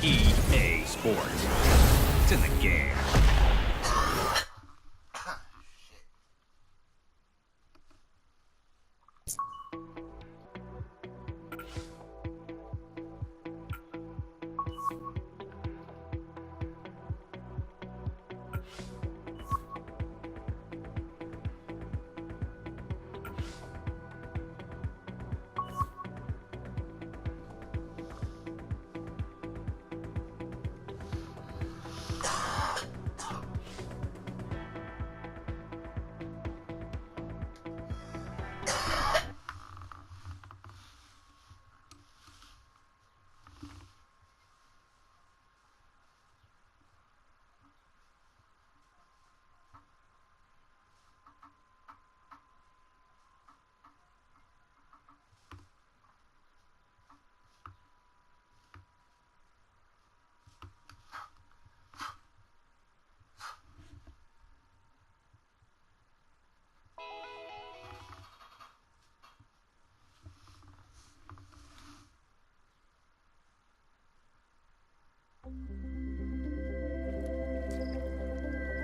EA Sports. It's in the game.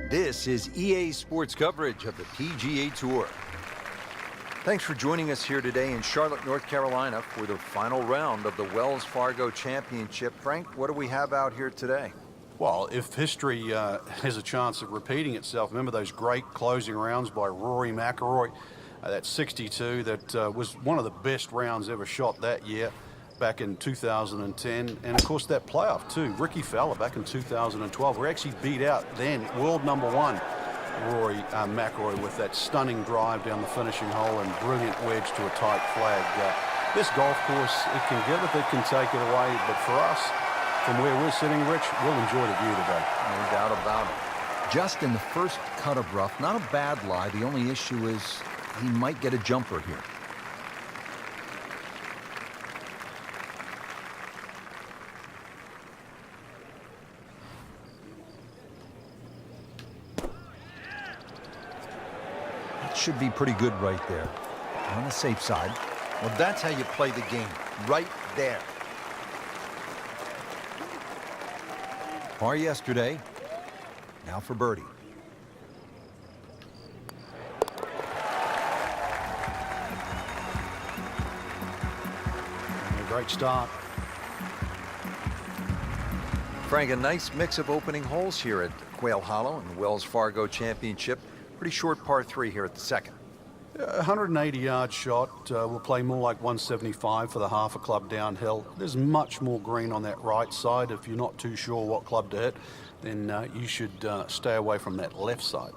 This is EA Sports coverage of the PGA Tour. Thanks for joining us here today in Charlotte, North Carolina for the final round of the Wells Fargo Championship. Frank, what do we have out here today? Well, if history has a chance of repeating itself, remember those great closing rounds by Rory McIlroy? That 62, that was one of the best rounds ever shot that year back in 2010. And, of course, that playoff, too. Ricky Fowler back in 2012. We actually beat out then world number one Rory McIlroy with that stunning drive down the finishing hole and brilliant wedge to a tight flag. This golf course, it can give it, it can take it away. But for us, from where we're sitting, Rich, we'll enjoy the view today. No doubt about it. Just in the first cut of rough, not a bad lie. The only issue is he might get a jumper here. That should be pretty good right there. On the safe side. Well, that's how you play the game. Right there. Par yesterday. Now for birdie. Great start. Frank, a nice mix of opening holes here at Quail Hollow in the Wells Fargo Championship. Pretty short par 3 here at the second. 180-yard shot. We'll play more like 175 for the half a club downhill. There's much more green on that right side. If you're not too sure what club to hit, then you should stay away from that left side.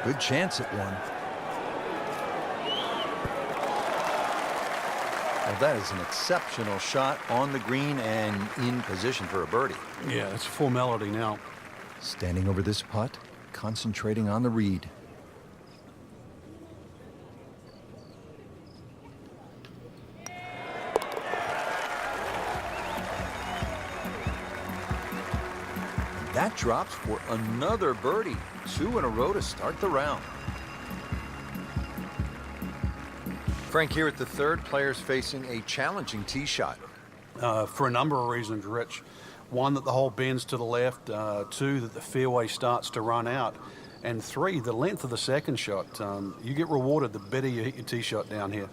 Good chance at one. Well, that is an exceptional shot on the green and in position for a birdie. Yeah, it's a formality now. Standing over this putt, concentrating on the read. That drops for another birdie. 2 in a row to start the round. Frank, here at the third, players facing a challenging tee shot. For a number of reasons, Rich. One, that the hole bends to the left. 2, that the fairway starts to run out. And 3, the length of the second shot. You get rewarded the better you hit your tee shot down here.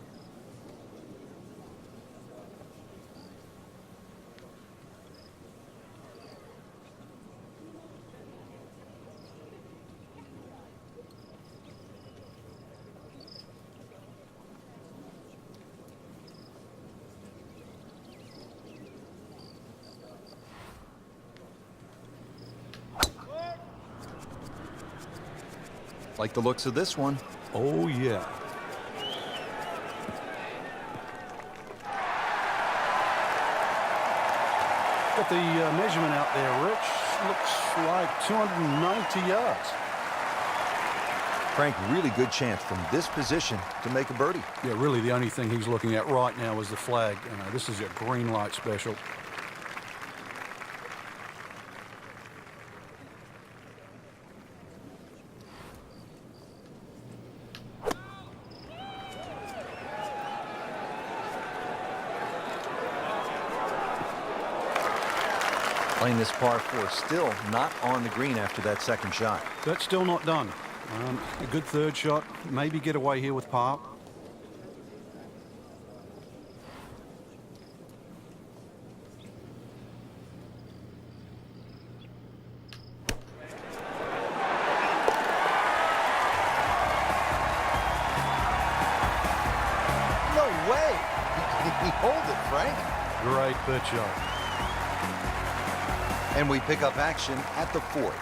Like the looks of this one. Oh, yeah. Got the measurement out there, Rich. Looks like 290 yards. Frank, really good chance from this position to make a birdie. Yeah, really the only thing he's looking at right now is the flag. This is a green light special. Playing this par 4, still not on the green after that second shot. That's still not done. A good third shot. Maybe get away here with par. No way! He holed it, Frank. Great pitch shot. And we pick up action at the 4th.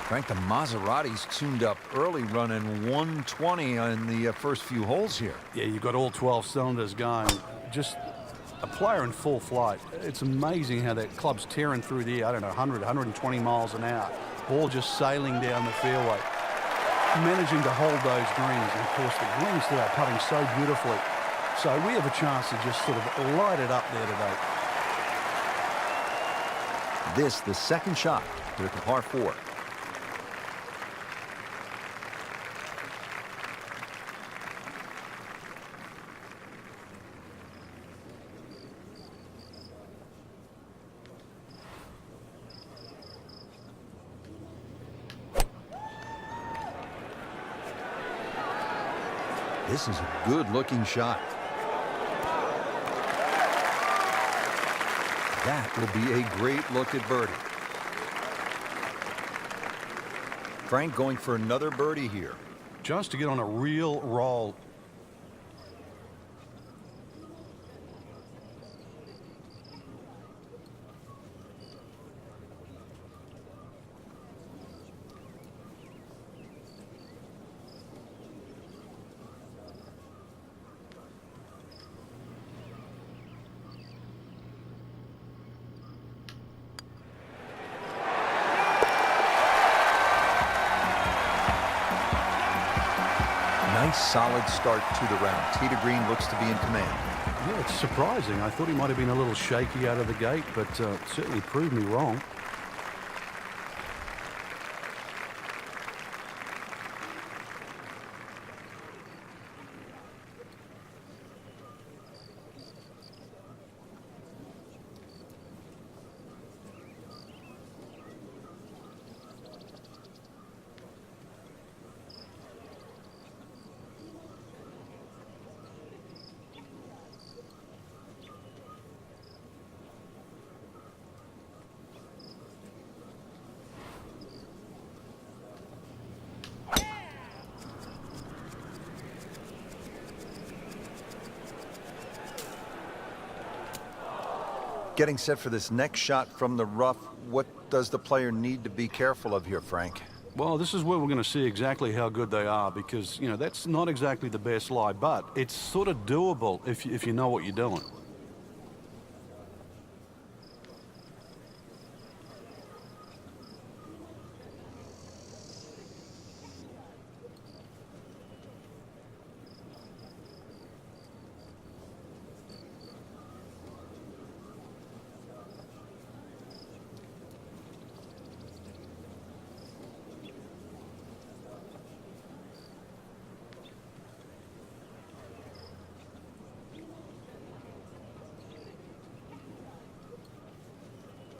Frank, the Maserati's tuned up early, running 120 on the first few holes here. Yeah, you've got all 12 cylinders going. Just a player in full flight. It's amazing how that club's tearing through the air. I don't know, 100, 120 miles an hour. Ball just sailing down the fairway. Managing to hold those greens. And, of course, the greens there are putting so beautifully. So we have a chance to just sort of light it up there today. This, the second shot here at the par 4. This is a good-looking shot. That will be a great look at birdie. Frank going for another birdie here. Just to get on a real roll. Nice solid start to the round. Tee to green looks to be in command. Yeah, it's surprising. I thought he might have been a little shaky out of the gate, but certainly proved me wrong. Getting set for this next shot from the rough, what does the player need to be careful of here, Frank? Well, this is where we're going to see exactly how good they are because, you know, that's not exactly the best lie, but it's sort of doable if you know what you're doing.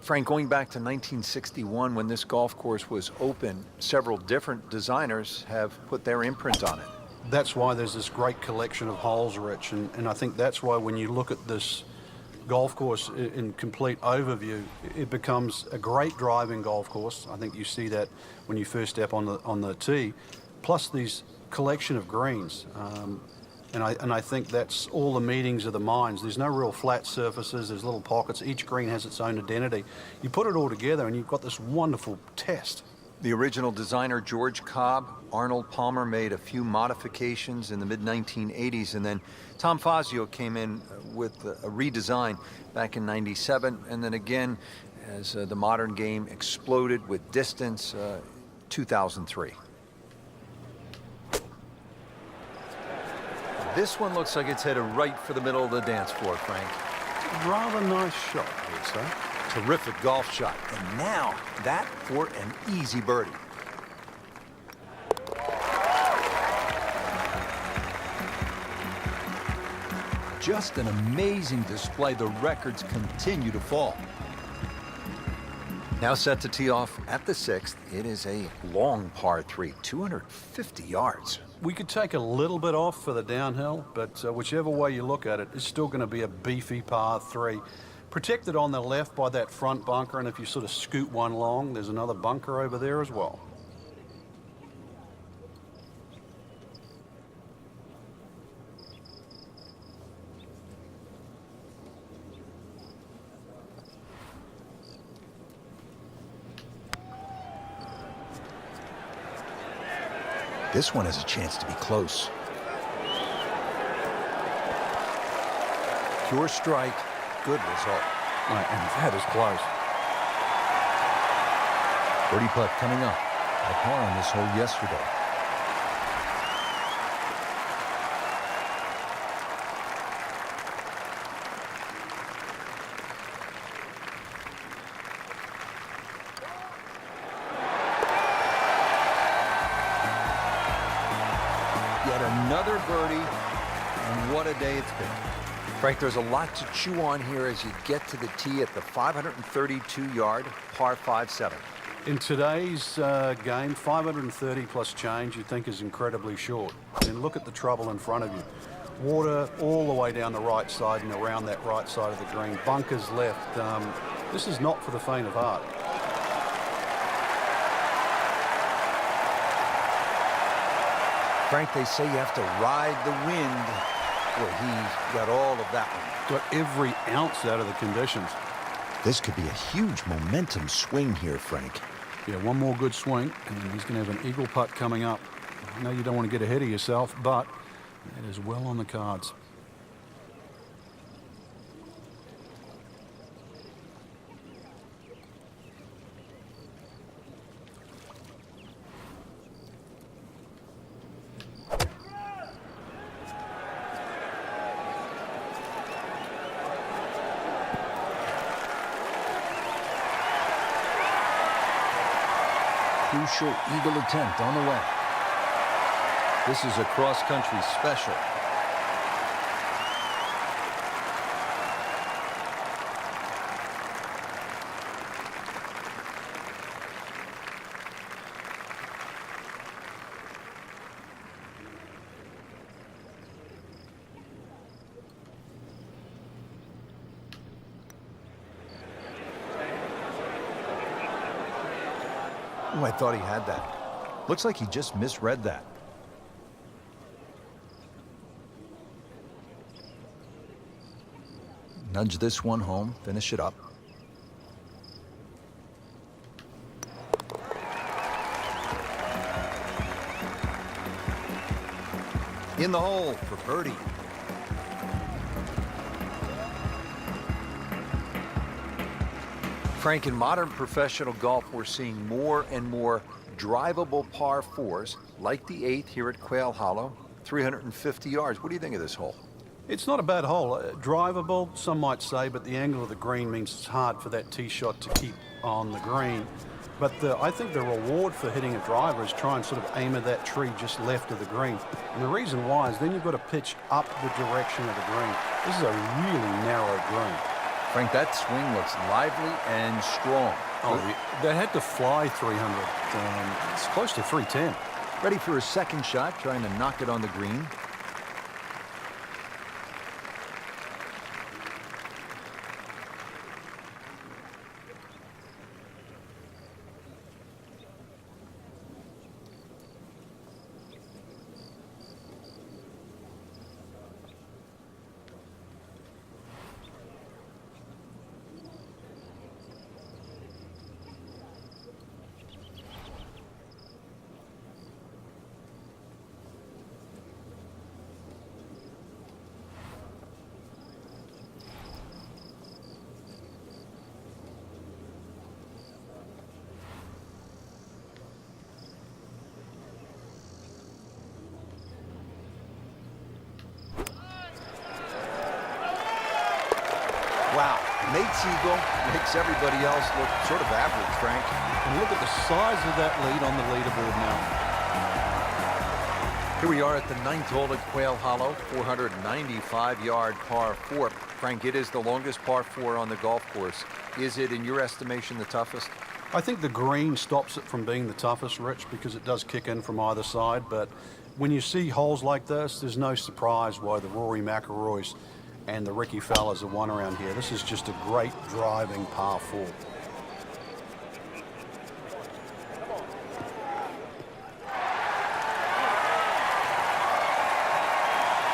Frank, going back to 1961 when this golf course was open, several different designers have put their imprint on it. That's why there's this great collection of holes, Rich, and I think that's why when you look at this golf course in complete overview, it becomes a great driving golf course. I think you see that when you first step on the tee, plus these collection of greens. And I think that's all the meetings of the minds. There's no real flat surfaces. There's little pockets. Each green has its own identity. You put it all together and you've got this wonderful test. The original designer, George Cobb, Arnold Palmer made a few modifications in the mid-1980s, and then Tom Fazio came in with a redesign back in '97, and then again, as the modern game exploded with distance, 2003. This one looks like it's headed right for the middle of the dance floor, Frank. Rather nice shot, I would say. Terrific golf shot. And now, that for an easy birdie. Just an amazing display. The records continue to fall. Now set to tee off at the 6th. It is a long par 3, 250 yards. We could take a little bit off for the downhill, but whichever way you look at it, it's still going to be a beefy par 3. Protected on the left by that front bunker, and if you sort of scoot one long, there's another bunker over there as well. This one has a chance to be close. Pure strike, good result. Right, and that is close. Birdie putt coming up. A par on this hole yesterday. Yet another birdie, and what a day it's been. Frank, there's a lot to chew on here as you get to the tee at the 532-yard par 5-7. In today's game, 530 plus change you think is incredibly short. And look at the trouble in front of you. Water all the way down the right side and around that right side of the green. Bunkers left. This is not for the faint of heart. Frank, they say you have to ride the wind. Well, he got all of that one. Got every ounce out of the conditions. This could be a huge momentum swing here, Frank. Yeah, one more good swing, and he's going to have an eagle putt coming up. I know you don't want to get ahead of yourself, but it is well on the cards. Crucial eagle attempt on the way. This is a cross-country special. Oh, I thought he had that. Looks like he just misread that. Nudge this one home, finish it up. In the hole for birdie. Frank, in modern professional golf, we're seeing more and more drivable par 4s, like the 8th here at Quail Hollow, 350 yards. What do you think of this hole? It's not a bad hole. Drivable, some might say, but the angle of the green means it's hard for that tee shot to keep on the green. But I think the reward for hitting a driver is try and sort of aim at that tree just left of the green. And the reason why is then you've got to pitch up the direction of the green. This is a really narrow green. Frank, that swing looks lively and strong. Oh, that had to fly 300. It's close to 310. Ready for a second shot, trying to knock it on the green. Wow, Nate's eagle makes everybody else look sort of average, Frank. And look at the size of that lead on the leaderboard now. Here we are at the 9th hole at Quail Hollow, 495-yard par 4. Frank, it is the longest par 4 on the golf course. Is it, in your estimation, the toughest? I think the green stops it from being the toughest, Rich, because it does kick in from either side. But when you see holes like this, there's no surprise why the Rory McIlroys and the Ricky Fellas have won around here. This is just a great driving par 4.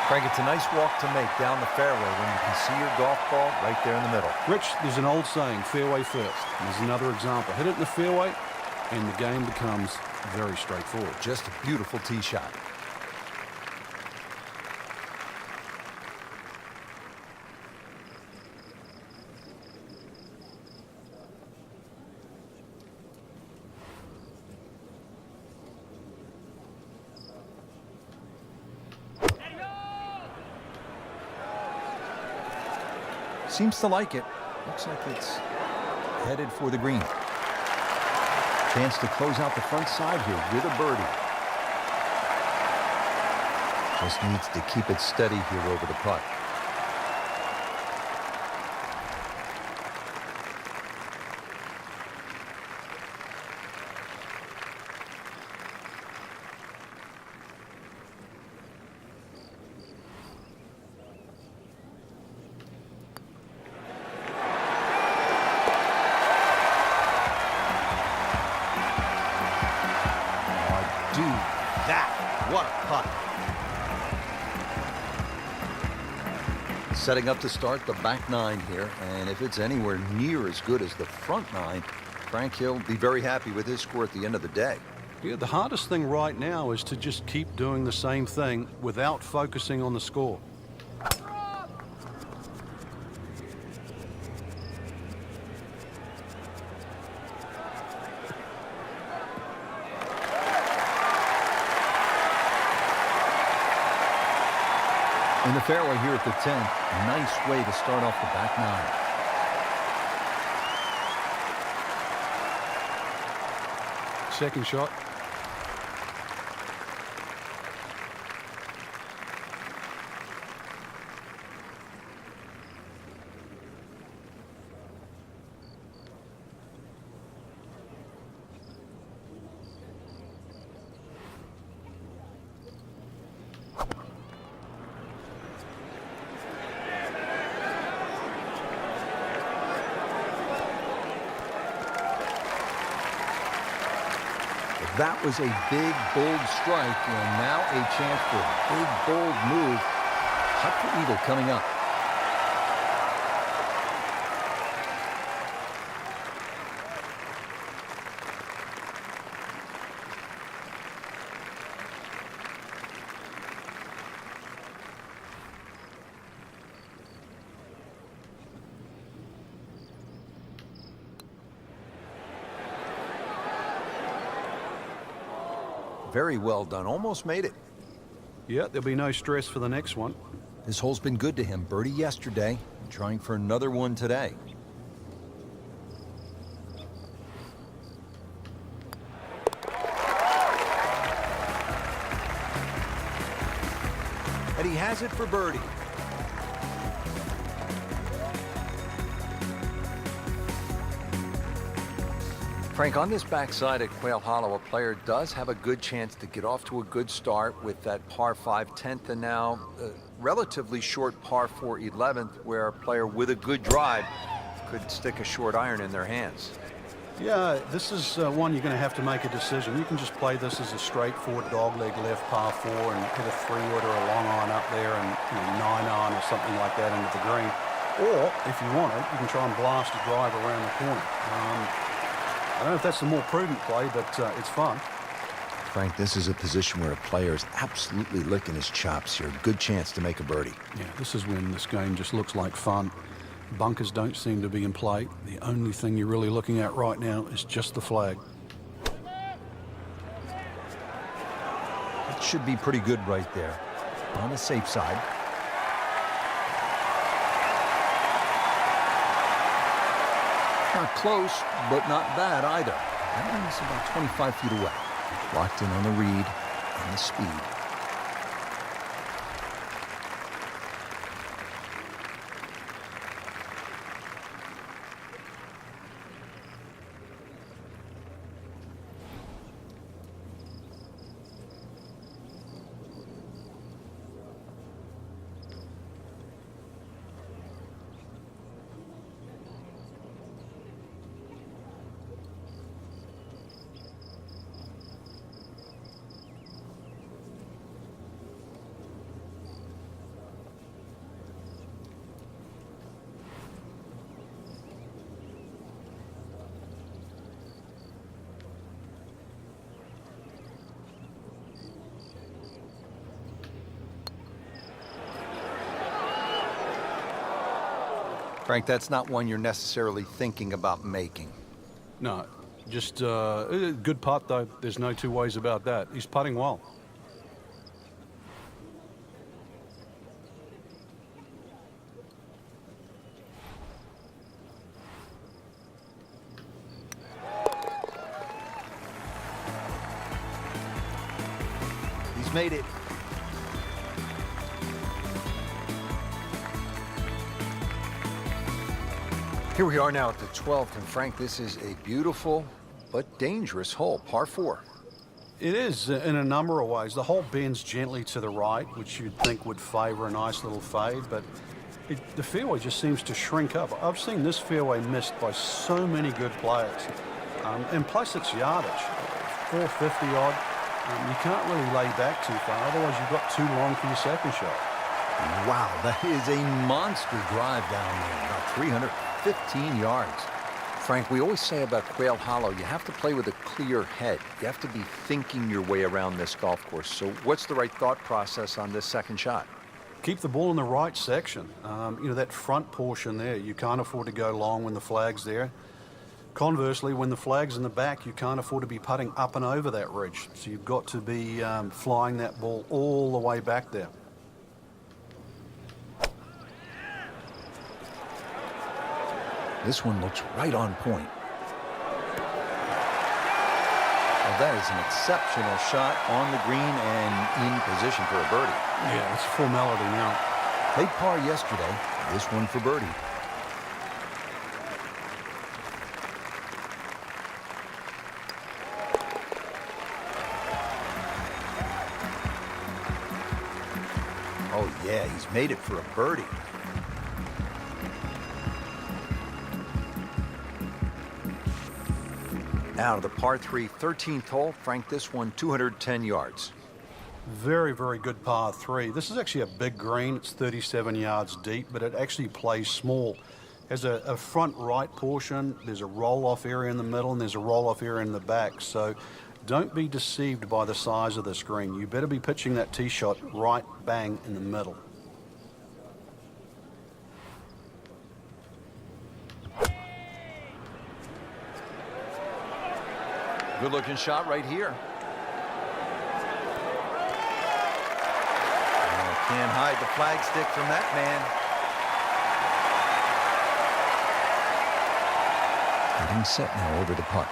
Frank, it's a nice walk to make down the fairway when you can see your golf ball right there in the middle. Rich, there's an old saying, fairway first. There's another example. Hit it in the fairway, and the game becomes very straightforward. Just a beautiful tee shot. Seems to like it. Looks like it's headed for the green. Chance to close out the front side here with a birdie. Just needs to keep it steady here over the putt. What a putt. Setting up to start the back 9 here, and if it's anywhere near as good as the front 9, Frank, he'll be very happy with his score at the end of the day. Yeah, the hardest thing right now is to just keep doing the same thing without focusing on the score. In the fairway here at the 10, nice way to start off the back 9. Second shot. That was a big, bold strike, and now a chance for a big, bold move. Putt for eagle coming up. Very well done. Almost made it. Yeah, there'll be no stress for the next one. This hole's been good to him. Birdie yesterday, trying for another one today. And he has it for birdie. Frank, on this backside at Quail Hollow, a player does have a good chance to get off to a good start with that par 5 10th and now relatively short par 4 11th, where a player with a good drive could stick a short iron in their hands. Yeah, this is one you're going to have to make a decision. You can just play this as a straightforward dogleg left par 4 and hit a 3-wood or a long iron up there and 9-iron or something like that into the green. Or, if you want it, you can try and blast a drive around the corner. I don't know if that's the more prudent play, but it's fun. Frank, this is a position where a player is absolutely licking his chops here. Good chance to make a birdie. Yeah, this is when this game just looks like fun. Bunkers don't seem to be in play. The only thing you're really looking at right now is just the flag. It should be pretty good right there. On the safe side. Not close, but not bad either. That one is about 25 feet away. Locked in on the read and the speed. Frank, that's not one you're necessarily thinking about making. No, just a good putt, though. There's no two ways about that. He's putting well. He's made it. Here we are now at the 12th, and Frank, this is a beautiful but dangerous hole, par 4. It is in a number of ways. The hole bends gently to the right, which you'd think would favor a nice little fade, but the fairway just seems to shrink up. I've seen this fairway missed by so many good players. And plus it's yardage, 450 odd. You can't really lay back too far, otherwise you've got too long for your second shot. Wow, that is a monster drive down there, about 315 yards. Frank, we always say about Quail Hollow, you have to play with a clear head. You have to be thinking your way around this golf course. So what's the right thought process on this second shot? Keep the ball in the right section. You know, that front portion there, you can't afford to go long when the flag's there. Conversely, when the flag's in the back, you can't afford to be putting up and over that ridge. So you've got to be flying that ball all the way back there. This one looks right on point. Well, that is an exceptional shot on the green and in position for a birdie. Yeah, it's a formality now. Played par yesterday, this one for birdie. Oh yeah, he's made it for a birdie. Now to the par 3, 13th hole. Frank, this one 210 yards. Very, very good par 3. This is actually a big green. It's 37 yards deep, but it actually plays small. Has a front right portion. There's a roll-off area in the middle, and there's a roll-off area in the back. So don't be deceived by the size of this green. You better be pitching that tee shot right bang in the middle. Good-looking shot right here. Oh, can't hide the flagstick from that man. Getting set now over the putt.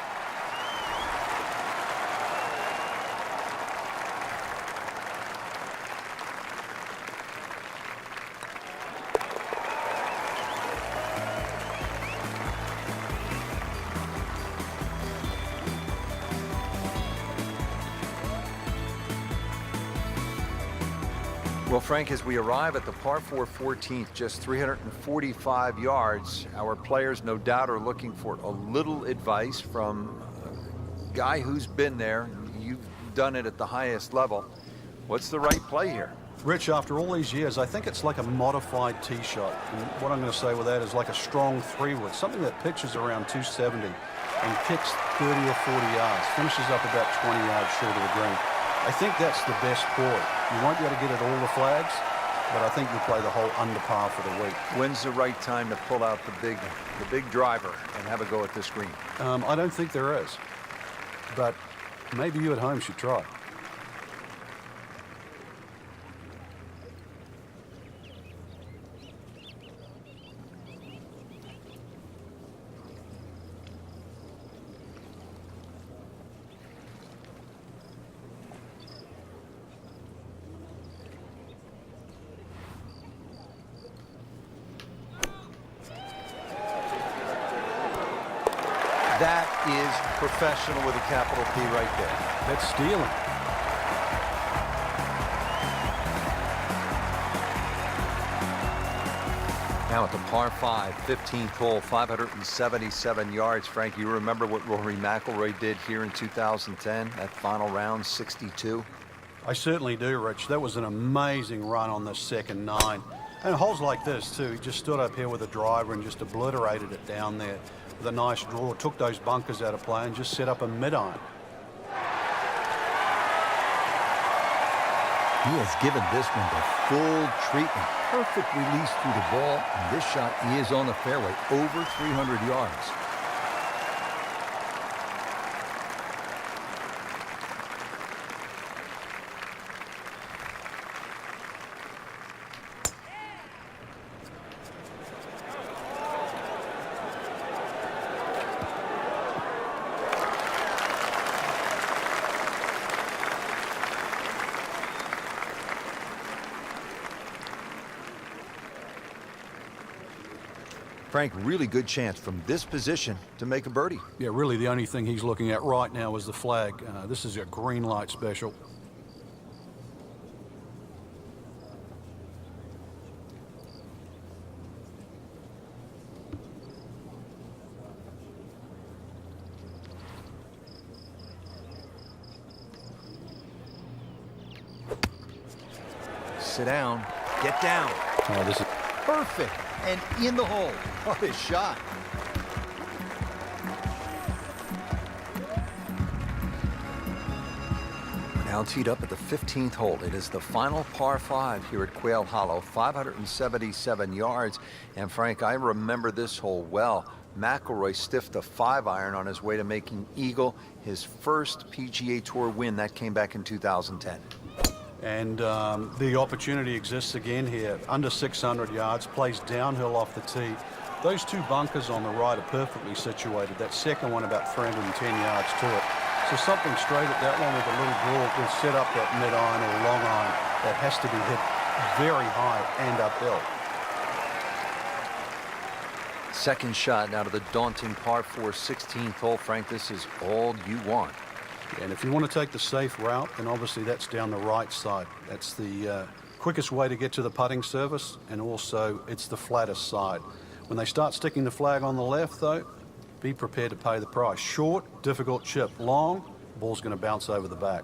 Well, Frank, as we arrive at the par 4 14th, just 345 yards, our players no doubt are looking for a little advice from a guy who's been there. You've done it at the highest level. What's the right play here? Rich, after all these years, I think it's like a modified tee shot. And what I'm going to say with that is like a strong 3-wood, something that pitches around 270 and kicks 30 or 40 yards, finishes up about 20 yards short of the green. I think that's the best for it. You won't be able to get at all the flags, but I think you'll play the hole under par for the week. When's the right time to pull out the big driver and have a go at this green? I don't think there is, but maybe you at home should try. That is professional with a capital P right there. That's stealing. Now at the par 5, 15th hole, 577 yards. Frank, you remember what Rory McIlroy did here in 2010, that final round, 62? I certainly do, Rich. That was an amazing run on the second 9. And holes like this, too. He just stood up here with a driver and just obliterated it down there with a nice draw, took those bunkers out of play and just set up a mid-iron. He has given this one the full treatment. Perfect release through the ball, and this shot is on the fairway, over 300 yards. Frank, really good chance from this position to make a birdie. Yeah, really the only thing he's looking at right now is the flag. This is a green light special. Sit down, get down. Oh, this is Perfect, and in the hole. What a shot. Now teed up at the 15th hole. It is the final par 5 here at Quail Hollow, 577 yards. And Frank, I remember this hole well. McIlroy stiffed a 5-iron on his way to making eagle, his first PGA Tour win. That came back in 2010. And the opportunity exists again here. Under 600 yards, plays downhill off the tee. Those two bunkers on the right are perfectly situated. That second one about 310 yards to it. So something straight at that one with a little draw will set up that mid-iron or long iron that has to be hit very high and uphill. Second shot now to the daunting par 4 16th hole. Frank, this is all you want. And if you want to take the safe route, then obviously that's down the right side. That's the quickest way to get to the putting surface, and also it's the flattest side. When they start sticking the flag on the left, though, be prepared to pay the price. Short, difficult chip. Long, ball's going to bounce over the back.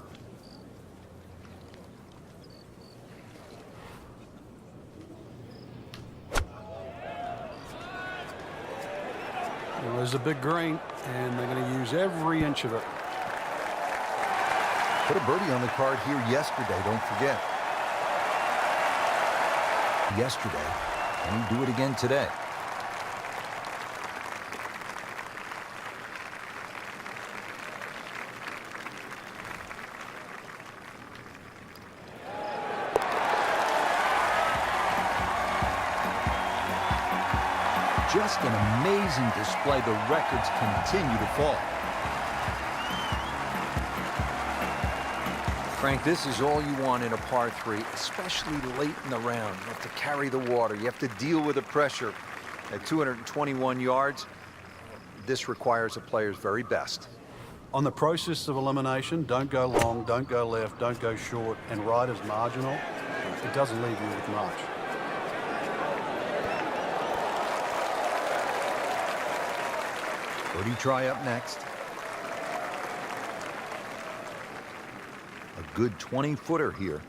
Well, there's a big green, and they're going to use every inch of it. Put a birdie on the card here yesterday, don't forget. Yesterday, and you do it again today. Just an amazing display. The records continue to fall. Frank, this is all you want in a par 3, especially late in the round. You have to carry the water. You have to deal with the pressure. At 221 yards, this requires a player's very best. On the process of elimination, don't go long, don't go left, don't go short, and right is marginal. It doesn't leave you with much. Birdie try up next. A good 20-footer here.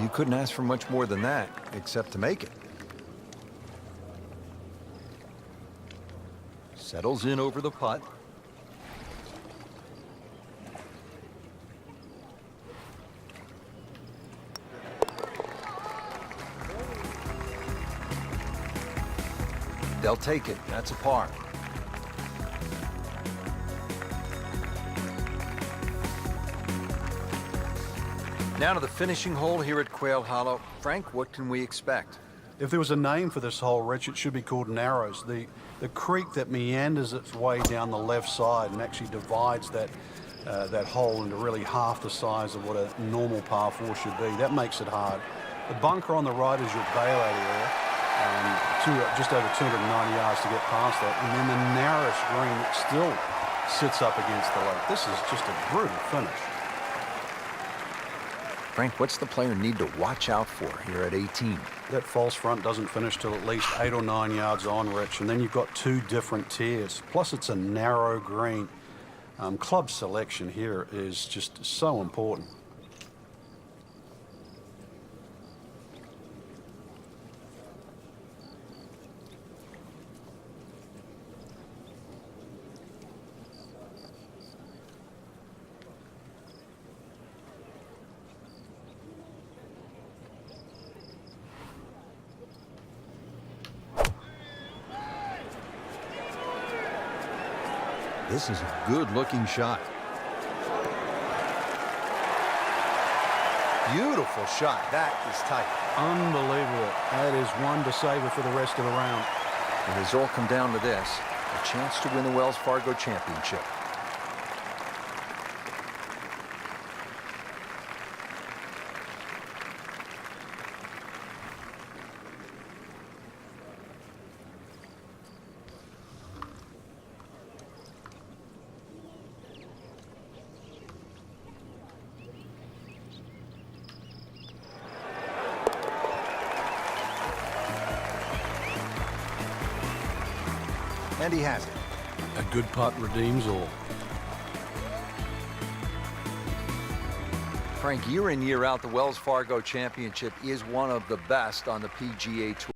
You couldn't ask for much more than that, except to make it. Settles in over the putt. They'll take it. That's a par. Now to the finishing hole here at Quail Hollow. Frank, what can we expect? If there was a name for this hole, Rich, it should be called Narrows. The creek that meanders its way down the left side and actually divides that hole into really half the size of what a normal par 4 should be. That makes it hard. The bunker on the right is your bailout area, just over 290 yards to get past that. And then the narrowest green, it's still sits up against the lake. This is just a brutal finish. Frank, what's the player need to watch out for here at 18? That false front doesn't finish till at least 8 or 9 yards on, Rich, and then you've got 2 different tiers. Plus, it's a narrow green. Club selection here is just so important. This is a good-looking shot. Beautiful shot. That is tight. Unbelievable. That is one to savor for the rest of the round. The result come down to this: a chance to win the Wells Fargo Championship. And he has it. A good putt redeems all. Frank, year in, year out, the Wells Fargo Championship is one of the best on the PGA Tour.